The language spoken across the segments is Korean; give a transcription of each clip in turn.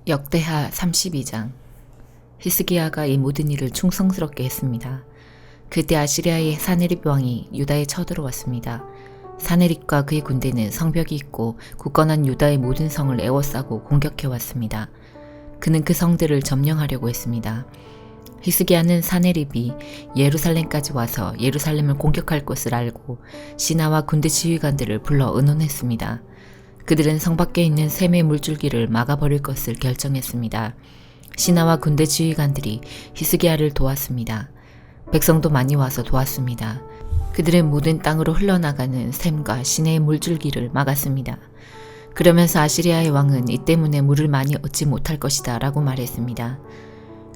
역대하 32장. 히스기야가 이 모든 일을 충성스럽게 했습니다. 그때 아시리아의 사네립 왕이 유다에 쳐들어왔습니다. 사네립과 그의 군대는 성벽이 있고 굳건한 유다의 모든 성을 에워싸고 공격해왔습니다. 그는 그 성들을 점령하려고 했습니다. 히스기야는 사네립이 예루살렘까지 와서 예루살렘을 공격할 것을 알고 신하와 군대 지휘관들을 불러 의논했습니다. 그들은 성 밖에 있는 샘의 물줄기를 막아버릴 것을 결정했습니다. 신하와 군대 지휘관들이 히스기야를 도왔습니다. 백성도 많이 와서 도왔습니다. 그들은 모든 땅으로 흘러나가는 샘과 시내의 물줄기를 막았습니다. 그러면서 아시리아의 왕은 이 때문에 물을 많이 얻지 못할 것이다 라고 말했습니다.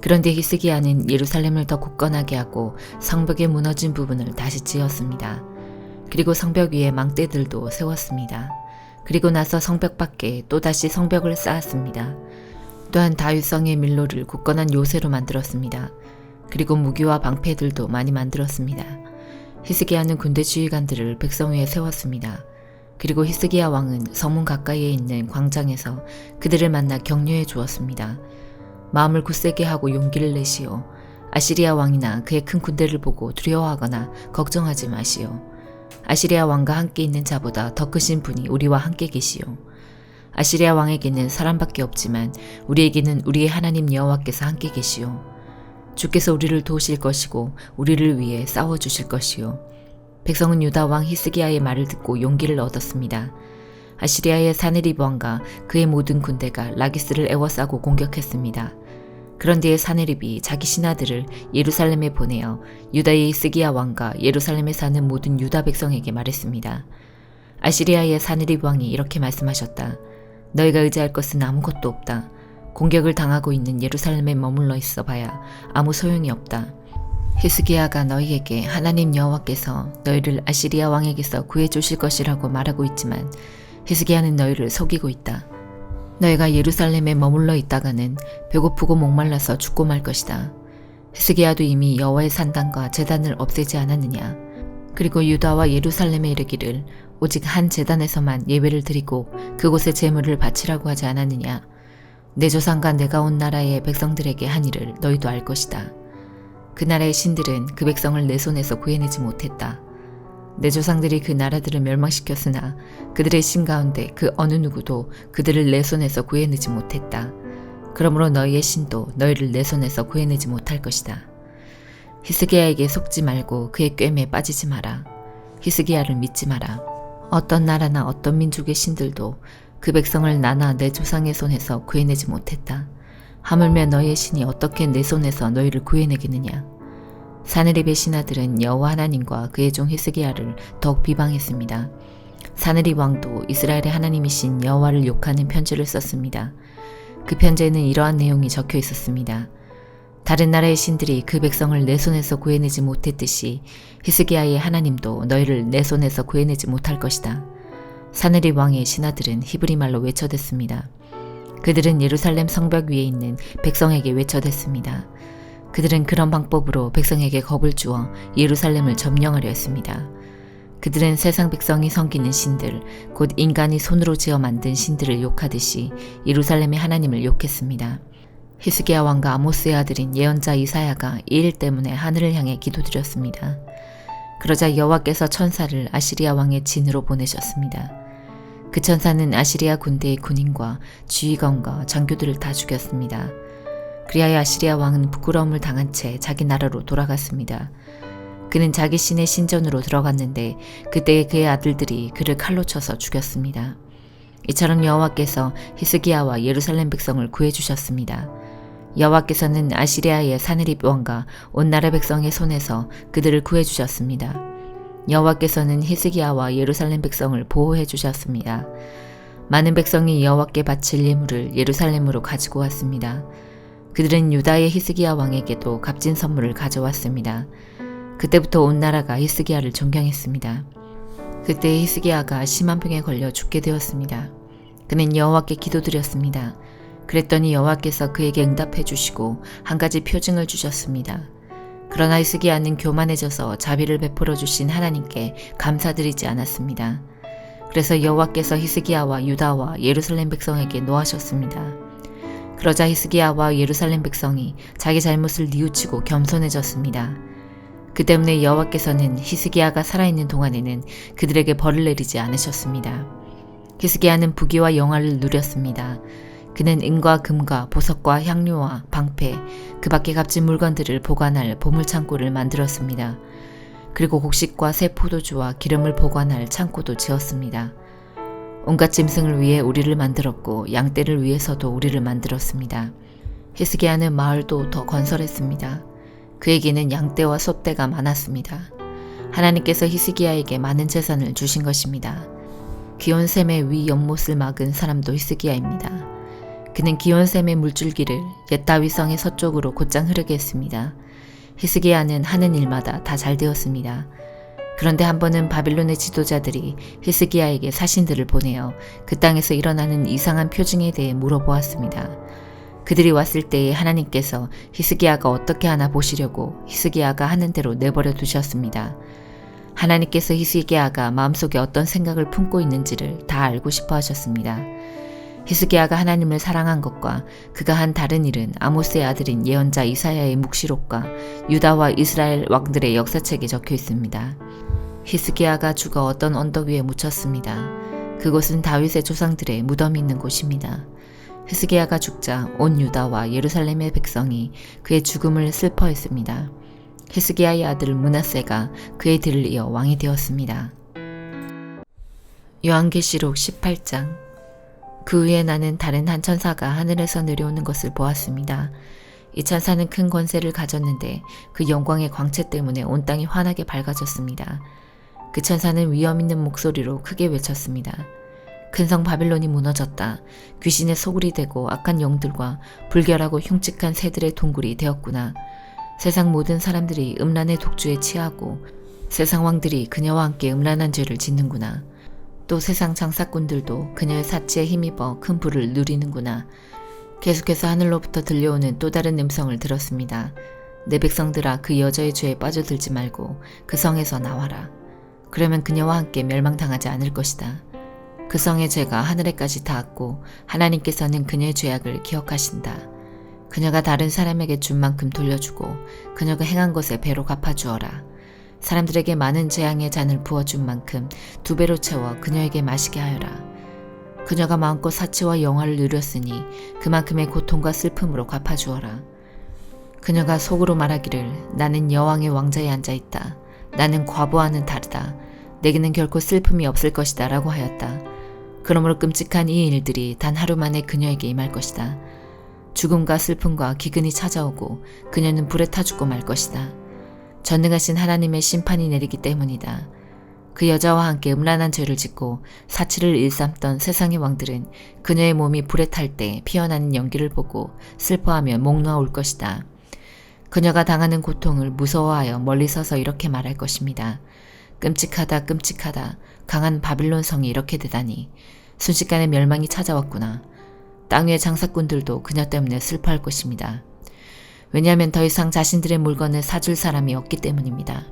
그런데 히스기야는 예루살렘을 더 굳건하게 하고 성벽의 무너진 부분을 다시 지었습니다. 그리고 성벽 위에 망대들도 세웠습니다. 그리고 나서 성벽 밖에 또다시 성벽을 쌓았습니다. 또한 다윗성의 밀로를 굳건한 요새로 만들었습니다. 그리고 무기와 방패들도 많이 만들었습니다. 히스기야는 군대 지휘관들을 백성 위에 세웠습니다. 그리고 히스기야 왕은 성문 가까이에 있는 광장에서 그들을 만나 격려해 주었습니다. 마음을 굳세게 하고 용기를 내시오. 아시리아 왕이나 그의 큰 군대를 보고 두려워하거나 걱정하지 마시오. 아시리아 왕과 함께 있는 자보다 더 크신 분이 우리와 함께 계시오. 아시리아 왕에게는 사람밖에 없지만 우리에게는 우리의 하나님 여호와께서 함께 계시오. 주께서 우리를 도우실 것이고 우리를 위해 싸워주실 것이오. 백성은 유다 왕 히스기야의 말을 듣고 용기를 얻었습니다. 아시리아의 사네립 왕과 그의 모든 군대가 라기스를 에워싸고 공격했습니다. 그런데 사네립이 자기 신하들을 예루살렘에 보내어 유다의 히스기야 왕과 예루살렘에 사는 모든 유다 백성에게 말했습니다. 아시리아의 사네립 왕이 이렇게 말씀하셨다. 너희가 의지할 것은 아무것도 없다. 공격을 당하고 있는 예루살렘에 머물러 있어 봐야 아무 소용이 없다. 히스기야가 너희에게 하나님 여호와께서 너희를 아시리아 왕에게서 구해주실 것이라고 말하고 있지만 히스기야는 너희를 속이고 있다. 너희가 예루살렘에 머물러 있다가는 배고프고 목말라서 죽고 말 것이다. 히스기야도 이미 여호와의 산당과 제단을 없애지 않았느냐. 그리고 유다와 예루살렘에 이르기를 오직 한 제단에서만 예배를 드리고 그곳에 제물을 바치라고 하지 않았느냐. 내 조상과 내가 온 나라의 백성들에게 한 일을 너희도 알 것이다. 그 나라의 신들은 그 백성을 내 손에서 구해내지 못했다. 내 조상들이 그 나라들을 멸망시켰으나 그들의 신 가운데 그 어느 누구도 그들을 내 손에서 구해내지 못했다. 그러므로 너희의 신도 너희를 내 손에서 구해내지 못할 것이다. 히스기야에게 속지 말고 그의 꿰매에 빠지지 마라. 히스기야를 믿지 마라. 어떤 나라나 어떤 민족의 신들도 그 백성을 나나 내 조상의 손에서 구해내지 못했다. 하물며 너희의 신이 어떻게 내 손에서 너희를 구해내겠느냐. 사네립의 신하들은 여호와 하나님과 그의 종 히스기야를 더욱 비방했습니다. 사네립 왕도 이스라엘의 하나님이신 여호와를 욕하는 편지를 썼습니다. 그 편지에는 이러한 내용이 적혀 있었습니다. 다른 나라의 신들이 그 백성을 내 손에서 구해내지 못했듯이 히스기야의 하나님도 너희를 내 손에서 구해내지 못할 것이다. 사네립 왕의 신하들은 히브리 말로 외쳐댔습니다. 그들은 예루살렘 성벽 위에 있는 백성에게 외쳐댔습니다. 그들은 그런 방법으로 백성에게 겁을 주어 예루살렘을 점령하려 했습니다. 그들은 세상 백성이 섬기는 신들, 곧 인간이 손으로 지어 만든 신들을 욕하듯이 예루살렘의 하나님을 욕했습니다. 히스기야 왕과 아모스의 아들인 예언자 이사야가 이 일 때문에 하늘을 향해 기도드렸습니다. 그러자 여호와께서 천사를 아시리아 왕의 진으로 보내셨습니다. 그 천사는 아시리아 군대의 군인과 지휘관과 장교들을 다 죽였습니다. 그리하여 아시리아 왕은 부끄러움을 당한 채 자기 나라로 돌아갔습니다. 그는 자기 신의 신전으로 들어갔는데 그때 그의 아들들이 그를 칼로 쳐서 죽였습니다. 이처럼 여호와께서 히스기야와 예루살렘 백성을 구해주셨습니다. 여호와께서는 아시리아의 사네립 왕과 온 나라 백성의 손에서 그들을 구해주셨습니다. 여호와께서는 히스기야와 예루살렘 백성을 보호해 주셨습니다. 많은 백성이 여호와께 바칠 예물을 예루살렘으로 가지고 왔습니다. 그들은 유다의 히스기야 왕에게도 값진 선물을 가져왔습니다. 그때부터 온 나라가 히스기야를 존경했습니다. 그때 히스기야가 심한 병에 걸려 죽게 되었습니다. 그는 여호와께 기도드렸습니다. 그랬더니 여호와께서 그에게 응답해 주시고 한 가지 표징을 주셨습니다. 그러나 히스기야는 교만해져서 자비를 베풀어 주신 하나님께 감사드리지 않았습니다. 그래서 여호와께서 히스기야와 유다와 예루살렘 백성에게 노하셨습니다. 그러자 히스기야와 예루살렘 백성이 자기 잘못을 뉘우치고 겸손해졌습니다. 그 때문에 여호와께서는 히스기야가 살아있는 동안에는 그들에게 벌을 내리지 않으셨습니다. 히스기야는 부귀와 영화를 누렸습니다. 그는 은과 금과 보석과 향료와 방패, 그 밖에 값진 물건들을 보관할 보물창고를 만들었습니다. 그리고 곡식과 새 포도주와 기름을 보관할 창고도 지었습니다. 온갖 짐승을 위해 우리를 만들었고 양떼를 위해서도 우리를 만들었습니다. 히스기야는 마을도 더 건설했습니다. 그에게는 양떼와 소떼가 많았습니다. 하나님께서 히스기야에게 많은 재산을 주신 것입니다. 기온샘의 위 연못을 막은 사람도 히스기야입니다. 그는 기온샘의 물줄기를 옛 다윗성의 서쪽으로 곧장 흐르게 했습니다. 히스기야는 하는 일마다 다 잘 되었습니다. 그런데 한 번은 바빌론의 지도자들이 히스기야에게 사신들을 보내어 그 땅에서 일어나는 이상한 표징에 대해 물어보았습니다. 그들이 왔을 때에 하나님께서 히스기야가 어떻게 하나 보시려고 히스기야가 하는 대로 내버려 두셨습니다. 하나님께서 히스기야가 마음속에 어떤 생각을 품고 있는지를 다 알고 싶어 하셨습니다. 히스기야가 하나님을 사랑한 것과 그가 한 다른 일은 아모스의 아들인 예언자 이사야의 묵시록과 유다와 이스라엘 왕들의 역사책에 적혀 있습니다. 히스기야가 죽어 어떤 언덕 위에 묻혔습니다. 그곳은 다윗의 조상들의 무덤이 있는 곳입니다. 히스기야가 죽자 온 유다와 예루살렘의 백성이 그의 죽음을 슬퍼했습니다. 히스기야의 아들 므낫세가 그의 뒤를 이어 왕이 되었습니다. 요한계시록 18장. 그 후에 나는 다른 한 천사가 하늘에서 내려오는 것을 보았습니다. 이 천사는 큰 권세를 가졌는데 그 영광의 광채 때문에 온 땅이 환하게 밝아졌습니다. 그 천사는 위험 있는 목소리로 크게 외쳤습니다. 큰 성 바빌론이 무너졌다. 귀신의 소굴이 되고 악한 영들과 불결하고 흉측한 새들의 동굴이 되었구나. 세상 모든 사람들이 음란의 독주에 취하고 세상 왕들이 그녀와 함께 음란한 죄를 짓는구나. 또 세상 장사꾼들도 그녀의 사치에 힘입어 큰 부를 누리는구나. 계속해서 하늘로부터 들려오는 또 다른 음성을 들었습니다. 내 백성들아, 그 여자의 죄에 빠져들지 말고 그 성에서 나와라. 그러면 그녀와 함께 멸망당하지 않을 것이다. 그 성의 죄가 하늘에까지 닿았고 하나님께서는 그녀의 죄악을 기억하신다. 그녀가 다른 사람에게 준 만큼 돌려주고 그녀가 행한 것에 배로 갚아주어라. 사람들에게 많은 재앙의 잔을 부어준 만큼 2배로 채워 그녀에게 마시게 하여라. 그녀가 마음껏 사치와 영화를 누렸으니 그만큼의 고통과 슬픔으로 갚아주어라. 그녀가 속으로 말하기를 나는 여왕의 왕자에 앉아있다. 나는 과부와는 다르다. 내게는 결코 슬픔이 없을 것이다 라고 하였다. 그러므로 끔찍한 이 일들이 단 하루 만에 그녀에게 임할 것이다. 죽음과 슬픔과 기근이 찾아오고 그녀는 불에 타 죽고 말 것이다. 전능하신 하나님의 심판이 내리기 때문이다. 그 여자와 함께 음란한 죄를 짓고 사치를 일삼던 세상의 왕들은 그녀의 몸이 불에 탈 때 피어나는 연기를 보고 슬퍼하며 목 놓아 울 것이다. 그녀가 당하는 고통을 무서워하여 멀리 서서 이렇게 말할 것입니다. 끔찍하다, 끔찍하다. 강한 바빌론 성이 이렇게 되다니. 순식간에 멸망이 찾아왔구나. 땅 위의 장사꾼들도 그녀 때문에 슬퍼할 것입니다. 왜냐하면 더 이상 자신들의 물건을 사줄 사람이 없기 때문입니다.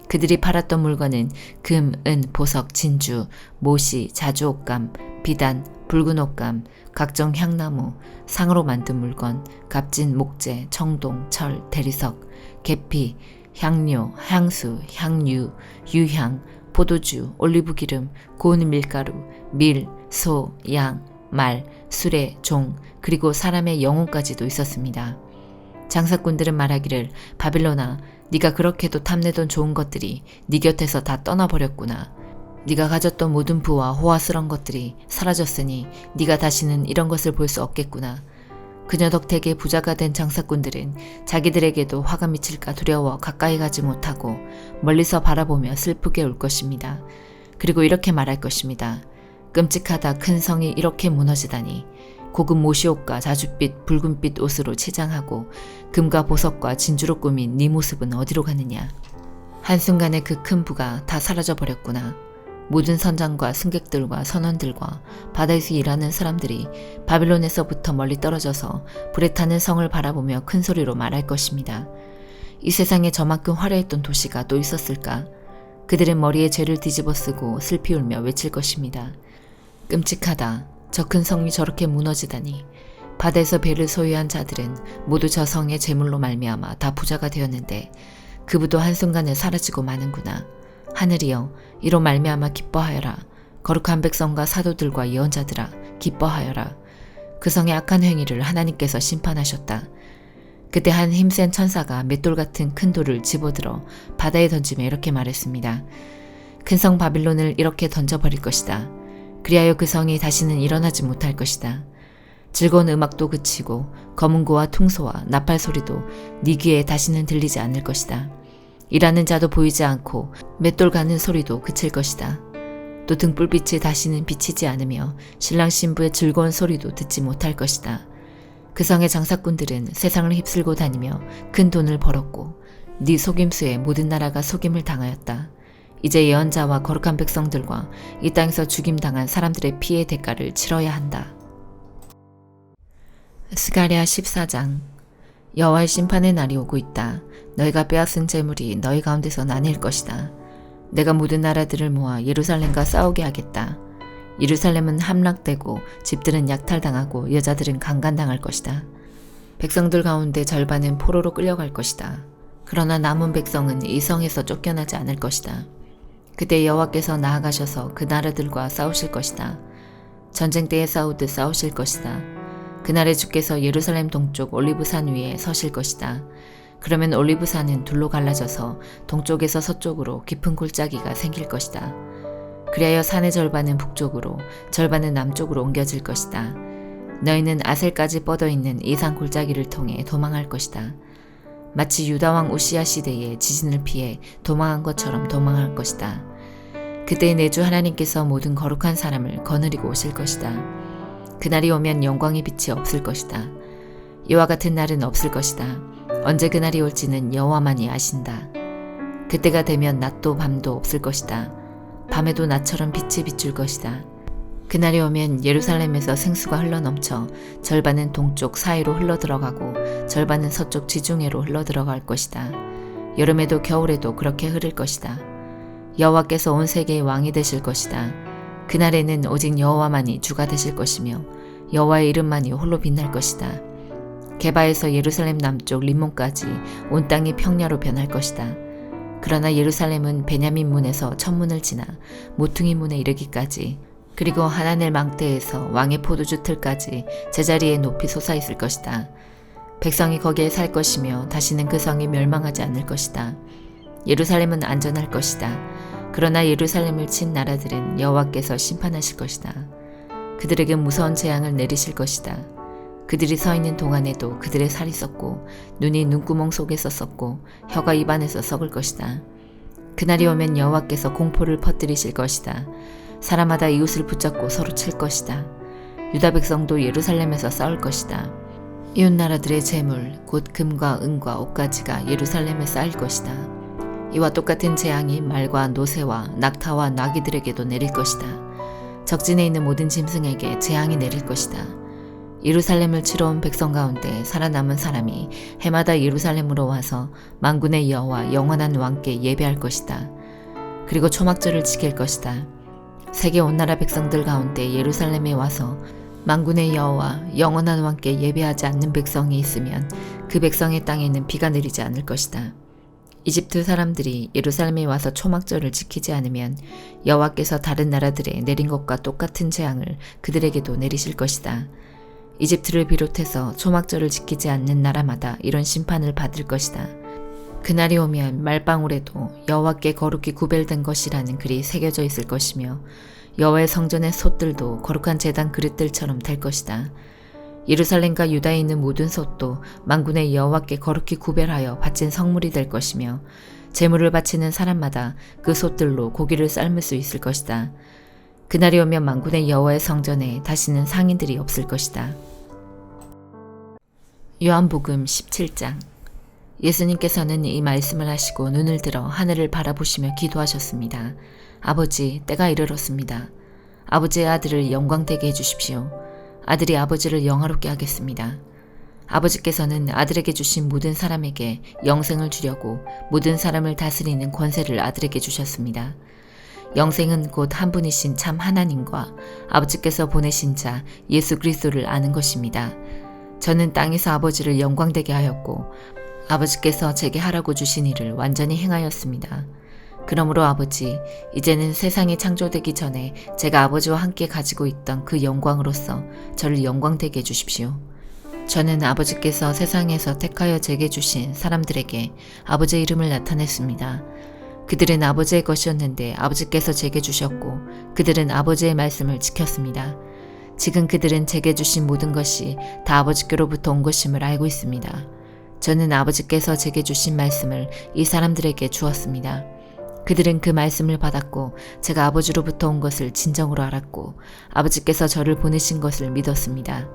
그들이 팔았던 물건은 금, 은, 보석, 진주, 모시, 자주옷감, 비단, 붉은 옷감, 각종 향나무, 상으로 만든 물건, 값진 목재, 청동, 철, 대리석, 계피, 향료, 향수, 향유, 유향, 포도주, 올리브기름, 고운 밀가루, 밀, 소, 양, 말, 수레, 종, 그리고 사람의 영혼까지도 있었습니다. 장사꾼들은 말하기를 바빌론아, 네가 그렇게도 탐내던 좋은 것들이 네 곁에서 다 떠나버렸구나. 네가 가졌던 모든 부와 호화스러운 것들이 사라졌으니 네가 다시는 이런 것을 볼 수 없겠구나. 그녀 덕택에 부자가 된 장사꾼들은 자기들에게도 화가 미칠까 두려워 가까이 가지 못하고 멀리서 바라보며 슬프게 울 것입니다. 그리고 이렇게 말할 것입니다. 끔찍하다, 큰 성이 이렇게 무너지다니. 고급 모시옷과 자줏빛, 붉은빛 옷으로 치장하고 금과 보석과 진주로 꾸민 네 모습은 어디로 가느냐. 한순간에 그 큰 부가 다 사라져버렸구나. 모든 선장과 승객들과 선원들과 바다에서 일하는 사람들이 바빌론에서부터 멀리 떨어져서 불에 타는 성을 바라보며 큰 소리로 말할 것입니다. 이 세상에 저만큼 화려했던 도시가 또 있었을까? 그들은 머리에 죄를 뒤집어 쓰고 슬피 울며 외칠 것입니다. 끔찍하다. 저 큰 성이 저렇게 무너지다니. 바다에서 배를 소유한 자들은 모두 저 성의 재물로 말미암아 다 부자가 되었는데 그 부도 한순간에 사라지고 마는구나. 하늘이여 이로 말미암아 기뻐하여라. 거룩한 백성과 사도들과 예언자들아 기뻐하여라. 그 성의 악한 행위를 하나님께서 심판하셨다. 그때 한 힘센 천사가 맷돌 같은 큰 돌을 집어들어 바다에 던지며 이렇게 말했습니다. 큰 성 바빌론을 이렇게 던져버릴 것이다. 그리하여 그 성이 다시는 일어나지 못할 것이다. 즐거운 음악도 그치고 검은고와 퉁소와 나팔 소리도 네 귀에 다시는 들리지 않을 것이다. 일하는 자도 보이지 않고 맷돌 가는 소리도 그칠 것이다. 또 등불빛이 다시는 비치지 않으며 신랑 신부의 즐거운 소리도 듣지 못할 것이다. 그 성의 장사꾼들은 세상을 휩쓸고 다니며 큰 돈을 벌었고 네 속임수에 모든 나라가 속임을 당하였다. 이제 예언자와 거룩한 백성들과 이 땅에서 죽임당한 사람들의 피해 대가를 치러야 한다. 스가랴 14장. 여호와의 심판의 날이 오고 있다. 너희가 빼앗은 재물이 너희 가운데서 나뉠 것이다. 내가 모든 나라들을 모아 예루살렘과 싸우게 하겠다. 예루살렘은 함락되고 집들은 약탈당하고 여자들은 강간당할 것이다. 백성들 가운데 절반은 포로로 끌려갈 것이다. 그러나 남은 백성은 이 성에서 쫓겨나지 않을 것이다. 그때 여호와께서 나아가셔서 그 나라들과 싸우실 것이다. 전쟁 때에 싸우듯 싸우실 것이다. 그날에 주께서 예루살렘 동쪽 올리브산 위에 서실 것이다. 그러면 올리브산은 둘로 갈라져서 동쪽에서 서쪽으로 깊은 골짜기가 생길 것이다. 그리하여 산의 절반은 북쪽으로 절반은 남쪽으로 옮겨질 것이다. 너희는 아셀까지 뻗어있는 이 산 골짜기를 통해 도망할 것이다. 마치 유다왕 우시야 시대에 지진을 피해 도망한 것처럼 도망할 것이다. 그때 내 주 하나님께서 모든 거룩한 사람을 거느리고 오실 것이다. 그날이 오면 영광의 빛이 없을 것이다. 이와 같은 날은 없을 것이다. 언제 그날이 올지는 여호와만이 아신다. 그때가 되면 낮도 밤도 없을 것이다. 밤에도 낮처럼 빛이 비출 것이다. 그날이 오면 예루살렘에서 생수가 흘러넘쳐 절반은 동쪽 사이로 흘러들어가고 절반은 서쪽 지중해로 흘러들어갈 것이다. 여름에도 겨울에도 그렇게 흐를 것이다. 여호와께서 온 세계의 왕이 되실 것이다. 그날에는 오직 여호와만이 주가 되실 것이며 여호와의 이름만이 홀로 빛날 것이다. 게바에서 예루살렘 남쪽 림몬까지 온 땅이 평야로 변할 것이다. 그러나 예루살렘은 베냐민 문에서 천문을 지나 모퉁이 문에 이르기까지 그리고 하나넬 망대에서 왕의 포도주 틀까지 제자리에 높이 솟아있을 것이다. 백성이 거기에 살 것이며 다시는 그 성이 멸망하지 않을 것이다. 예루살렘은 안전할 것이다. 그러나 예루살렘을 친 나라들은 여호와께서 심판하실 것이다. 그들에게 무서운 재앙을 내리실 것이다. 그들이 서 있는 동안에도 그들의 살이 썩고 눈이 눈구멍 속에서 썩고 혀가 입안에서 썩을 것이다. 그날이 오면 여호와께서 공포를 퍼뜨리실 것이다. 사람마다 이웃을 붙잡고 서로 칠 것이다. 유다 백성도 예루살렘에서 싸울 것이다. 이웃 나라들의 재물 곧 금과 은과 옷가지가 예루살렘에 쌓일 것이다. 이와 똑같은 재앙이 말과 노새와 낙타와 나귀들에게도 내릴 것이다. 적진에 있는 모든 짐승에게 재앙이 내릴 것이다. 예루살렘을 치러 온 백성 가운데 살아남은 사람이 해마다 예루살렘으로 와서 만군의 여호와 영원한 왕께 예배할 것이다. 그리고 초막절을 지킬 것이다. 세계 온 나라 백성들 가운데 예루살렘에 와서 만군의 여호와 영원한 왕께 예배하지 않는 백성이 있으면 그 백성의 땅에는 비가 내리지 않을 것이다. 이집트 사람들이 예루살렘에 와서 초막절을 지키지 않으면 여호와께서 다른 나라들에 내린 것과 똑같은 재앙을 그들에게도 내리실 것이다. 이집트를 비롯해서 초막절을 지키지 않는 나라마다 이런 심판을 받을 것이다. 그날이 오면 말방울에도 여호와께 거룩히 구별된 것이라는 글이 새겨져 있을 것이며 여호와의 성전의 솥들도 거룩한 제단 그릇들처럼 될 것이다. 예루살렘과 유다에 있는 모든 솥도 만군의 여호와께 거룩히 구별하여 바친 성물이 될 것이며 제물을 바치는 사람마다 그 솥들로 고기를 삶을 수 있을 것이다. 그날이 오면 만군의 여호와의 성전에 다시는 상인들이 없을 것이다. 요한복음 17장. 예수님께서는 이 말씀을 하시고 눈을 들어 하늘을 바라보시며 기도하셨습니다. 아버지, 때가 이르렀습니다. 아버지의 아들을 영광되게 해주십시오. 아들이 아버지를 영화롭게 하겠습니다. 아버지께서는 아들에게 주신 모든 사람에게 영생을 주려고 모든 사람을 다스리는 권세를 아들에게 주셨습니다. 영생은 곧 한 분이신 참 하나님과 아버지께서 보내신 자 예수 그리스도를 아는 것입니다. 저는 땅에서 아버지를 영광되게 하였고 아버지께서 제게 하라고 주신 일을 완전히 행하였습니다. 그러므로 아버지, 이제는 세상이 창조되기 전에 제가 아버지와 함께 가지고 있던 그 영광으로서 저를 영광되게 해주십시오. 저는 아버지께서 세상에서 택하여 제게 주신 사람들에게 아버지의 이름을 나타냈습니다. 그들은 아버지의 것이었는데 아버지께서 제게 주셨고 그들은 아버지의 말씀을 지켰습니다. 지금 그들은 제게 주신 모든 것이 다 아버지께로부터 온 것임을 알고 있습니다. 저는 아버지께서 제게 주신 말씀을 이 사람들에게 주었습니다. 그들은 그 말씀을 받았고 제가 아버지로부터 온 것을 진정으로 알았고 아버지께서 저를 보내신 것을 믿었습니다.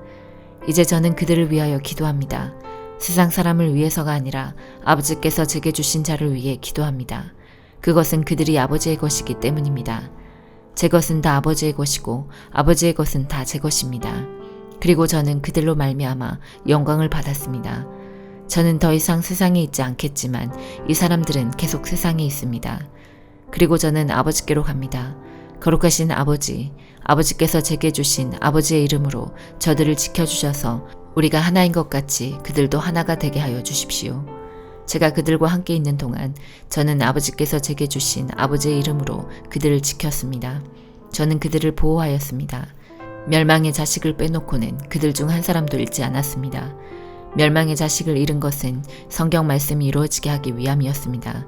이제 저는 그들을 위하여 기도합니다. 세상 사람을 위해서가 아니라 아버지께서 제게 주신 자를 위해 기도합니다. 그것은 그들이 아버지의 것이기 때문입니다. 제 것은 다 아버지의 것이고 아버지의 것은 다 제 것입니다. 그리고 저는 그들로 말미암아 영광을 받았습니다. 저는 더 이상 세상에 있지 않겠지만 이 사람들은 계속 세상에 있습니다. 그리고 저는 아버지께로 갑니다. 거룩하신 아버지, 아버지께서 제게 주신 아버지의 이름으로 저들을 지켜주셔서 우리가 하나인 것 같이 그들도 하나가 되게 하여 주십시오. 제가 그들과 함께 있는 동안 저는 아버지께서 제게 주신 아버지의 이름으로 그들을 지켰습니다. 저는 그들을 보호하였습니다. 멸망의 자식을 빼놓고는 그들 중 한 사람도 잃지 않았습니다. 멸망의 자식을 잃은 것은 성경 말씀이 이루어지게 하기 위함이었습니다.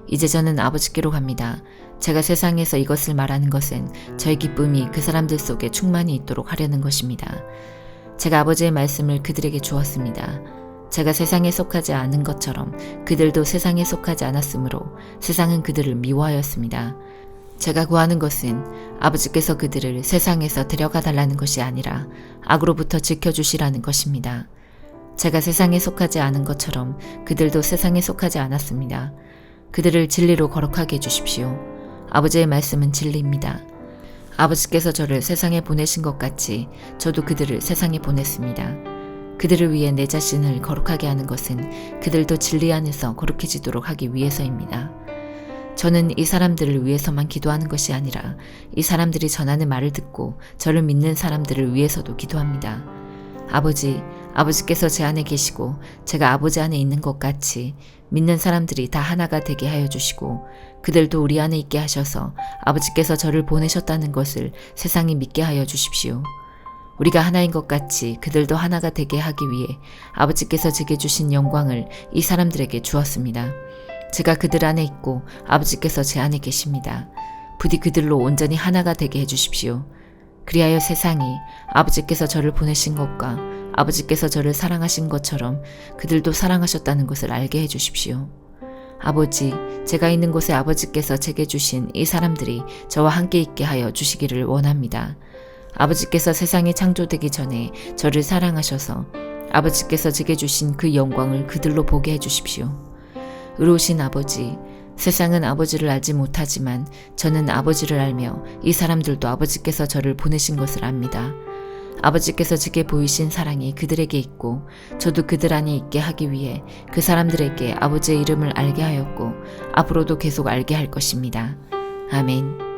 이제 저는 아버지께로 갑니다. 제가 세상에서 이것을 말하는 것은 저의 기쁨이 그 사람들 속에 충만히 있도록 하려는 것입니다. 제가 아버지의 말씀을 그들에게 주었습니다. 제가 세상에 속하지 않은 것처럼 그들도 세상에 속하지 않았으므로 세상은 그들을 미워하였습니다. 제가 구하는 것은 아버지께서 그들을 세상에서 데려가 달라는 것이 아니라 악으로부터 지켜주시라는 것입니다. 제가 세상에 속하지 않은 것처럼 그들도 세상에 속하지 않았습니다. 그들을 진리로 거룩하게 해주십시오. 아버지의 말씀은 진리입니다. 아버지께서 저를 세상에 보내신 것 같이 저도 그들을 세상에 보냈습니다. 그들을 위해 내 자신을 거룩하게 하는 것은 그들도 진리 안에서 거룩해지도록 하기 위해서입니다. 저는 이 사람들을 위해서만 기도하는 것이 아니라 이 사람들이 전하는 말을 듣고 저를 믿는 사람들을 위해서도 기도합니다. 아버지, 아버지께서 제 안에 계시고 제가 아버지 안에 있는 것 같이 믿는 사람들이 다 하나가 되게 하여 주시고 그들도 우리 안에 있게 하셔서 아버지께서 저를 보내셨다는 것을 세상이 믿게 하여 주십시오. 우리가 하나인 것 같이 그들도 하나가 되게 하기 위해 아버지께서 제게 주신 영광을 이 사람들에게 주었습니다. 제가 그들 안에 있고 아버지께서 제 안에 계십니다. 부디 그들로 온전히 하나가 되게 해주십시오. 그리하여 세상이 아버지께서 저를 보내신 것과 아버지께서 저를 사랑하신 것처럼 그들도 사랑하셨다는 것을 알게 해주십시오. 아버지, 제가 있는 곳에 아버지께서 제게 주신 이 사람들이 저와 함께 있게 하여 주시기를 원합니다. 아버지께서 세상이 창조되기 전에 저를 사랑하셔서 아버지께서 제게 주신 그 영광을 그들로 보게 해주십시오. 의로우신 아버지, 세상은 아버지를 알지 못하지만 저는 아버지를 알며 이 사람들도 아버지께서 저를 보내신 것을 압니다. 아버지께서 제게 보이신 사랑이 그들에게 있고 저도 그들 안에 있게 하기 위해 그 사람들에게 아버지의 이름을 알게 하였고 앞으로도 계속 알게 할 것입니다. 아멘.